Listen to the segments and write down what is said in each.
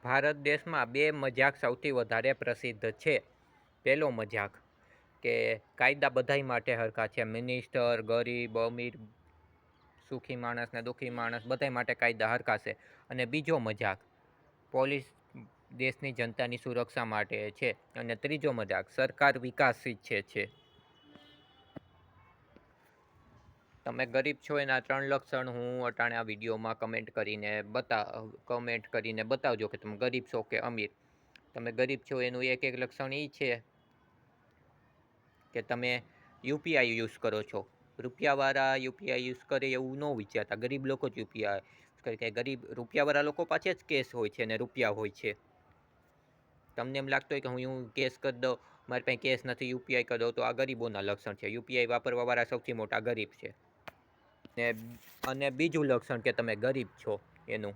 ભારત દેશમાં બે મજાક સૌથી વધારે પ્રસિદ્ધ છે. પહેલો મજાક કે કાયદા બધાય માટે હરખા છે. મિનિસ્ટર, ગરીબ, અમીર, સુખી માણસ ને દુઃખી માણસ બધાય માટે કાયદા હરખા છે. અને બીજો મજાક, પોલીસ દેશની જનતાની સુરક્ષા માટે છે. અને ત્રીજો મજાક, સરકાર વિકાસ ઈચ્છે છે. તમે ગરીબ છો એના 3 લક્ષણ હું અટાણે આ વિડીયોમાં કમેન્ટ કરીને બતાવજો કે તમે ગરીબ છો કે અમીર. તમે ગરીબ છો એનું એક લક્ષણ એ છે કે તમે યુપીઆઈ યુઝ કરો છો. રૂપિયાવાળા યુપીઆઈ યુઝ કરે એવું ન વિચારતા, ગરીબ લોકો જ યુપીઆઈ કરે. કે ગરીબ રૂપિયાવાળા લોકો પાસે જ કેશ હોય છે અને રૂપિયા હોય છે. તમને એમ લાગતું હોય કે હું કેશ કરી દઉં, મારી પાસે કેશ નથી, યુપીઆઈ કરી દઉં, તો આ ગરીબોના લક્ષણ છે. યુપીઆઈ વાપરવાવાળા સૌથી મોટા ગરીબ છે. અને બીજું લક્ષણ કે તમે ગરીબ છો એનું,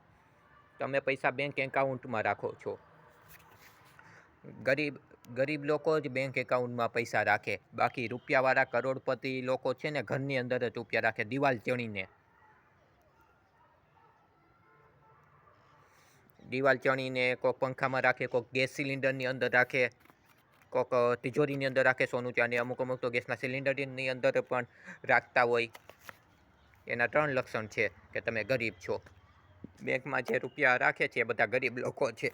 તમે પૈસા બેંક એકાઉન્ટમાં રાખો છો. ગરીબ લોકો જ બેંક એકાઉન્ટમાં પૈસા રાખે. બાકી રૂપિયાવાળા કરોડપતિ લોકો છે ને ઘરની અંદર જ રૂપિયા રાખે, દિવાલ ચણીને. કોઈક પંખામાં રાખે, કોઈક ગેસ સિલિન્ડરની અંદર રાખે, કોઈક તિજોરીની અંદર રાખે સોનું ચાંદી. અમુક તો ગેસના સિલિન્ડરની અંદર પણ રાખતા હોય. એના 3 લક્ષણ છે કે તમે ગરીબ છો. બેંકમાં જે રૂપિયા રાખે છે એ બધા ગરીબ લોકો છે.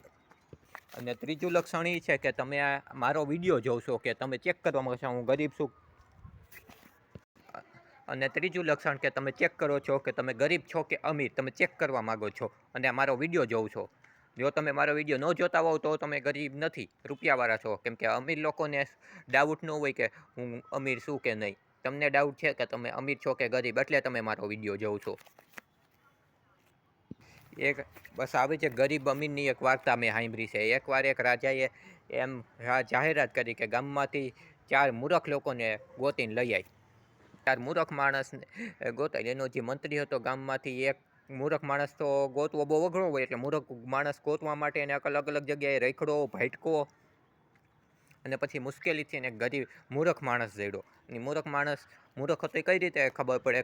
અને ત્રીજું લક્ષણ એ છે કે તમે મારો વિડીયો જોશો કે તમે ચેક કરવા માંગો હું ગરીબ છું. અને ત્રીજું લક્ષણ કે તમે ચેક કરો છો કે તમે ગરીબ છો કે અમીર, તમે ચેક કરવા માંગો છો અને મારો વિડીયો જોવો છો. જો તમે મારો વિડીયો ન જોતા હોવ તો તમે ગરીબ નથી, રૂપિયાવાળા છો. કેમ કે અમીર લોકોને ડાઉટ ન હોય કે હું અમીર છું કે નહીં. તમને ડાઉટ છે કે તમે અમીર છો કે ગરીબ, એટલે તમે મારો વિડીયો જોવો છો. બસ આવી છે ગરીબ અમીરની એક વાર્તા મેં સાંભળી છે. એકવાર એક રાજાએ એમ જાહેરાત કરી કે ગામમાંથી 4 મૂર્ખ લોકોને ગોતીને લઈ આવી. 4 મૂર્ખ માણસ ગોતાય. એનો જે મંત્રી હતો ગામમાંથી, એક મૂર્ખ માણસ તો ગોતવો બહુ અઘરો હોય, એટલે મૂર્ખ માણસ ગોતવા માટે એને અલગ અલગ જગ્યાએ રખડો, ભટકો અને પછી મુશ્કેલીથી એને ગરીબ મૂર્ખ માણસ જડ્યો. અને મૂર્ખ હતો એ કઈ રીતે ખબર પડે?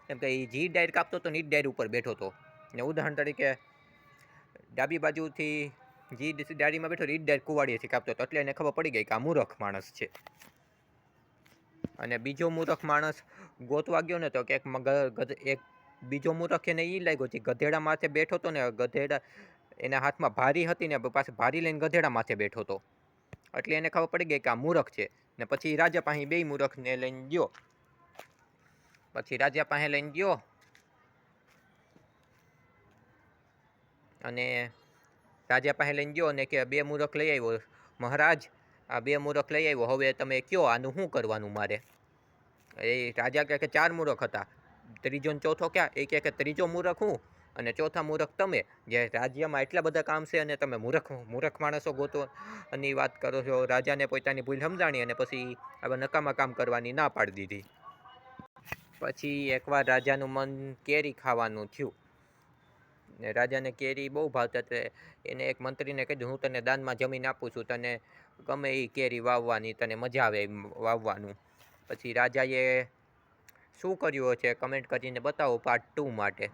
કેમ કે એ જી ડાયર કાપતો હતો ને એ ડાયર ઉપર બેઠો હતો. ને ઉદાહરણ તરીકે ડાબી બાજુથી જી ડાયરીમાં બેઠો એ ડાયર કુવાડીએથી કાપતો હતો. એટલે એને ખબર પડી ગઈ કે આ મૂર્ખ માણસ છે. અને બીજો મૂર્ખ માણસ ગોતવા ગયો ને તો કે એક બીજો મૂર્ખ એને એ લાગ્યો છે ગધેડા માથે બેઠો હતો ને, ગધેડા એના હાથમાં ભારી હતી ને પાછી ભારી લઈને ગધેડા માથે બેઠો હતો. એટલે એને ખબર પડી ગઈ કે આ મૂર્ખ છે. ને પછી રાજા પાસે બે મૂર્ખને લઈને ગયો. અને કે 2 મૂર્ખ લઈ આવ્યો મહારાજ, આ 2 મૂર્ખ લઈ આવ્યો, હવે તમે કયો આનું શું કરવાનું મારે? એ રાજા કહે કે 4 મૂર્ખ હતા, ત્રીજો ને ચોથો ક્યાં? એ કહે કે ત્રીજો મૂર્ખ હું અને ચોથા મૂર્ખ તમે. જે રાજ્યમાં એટલા બધા કામ છે અને તમે મૂર્ખ માણસો ગોતવાની વાત કરો છો. રાજાને પોતાની ભૂલ સમજાણી અને પછી આવા નકામા કામ કરવાની ના પાડી દીધી. પછી એકવાર રાજાનું મન કેરી ખાવાનું થયું. ને રાજાને કેરી બહુ ભાવતી હતી. એને એક મંત્રીને કીધું હું તને દાનમાં જમીન આપું છું, તને ગમે એ કેરી વાવવાની, તને મજા આવે વાવવાનું. પછી રાજાએ શું કર્યું છે કમેન્ટ કરીને બતાવો પાર્ટ 2 માટે.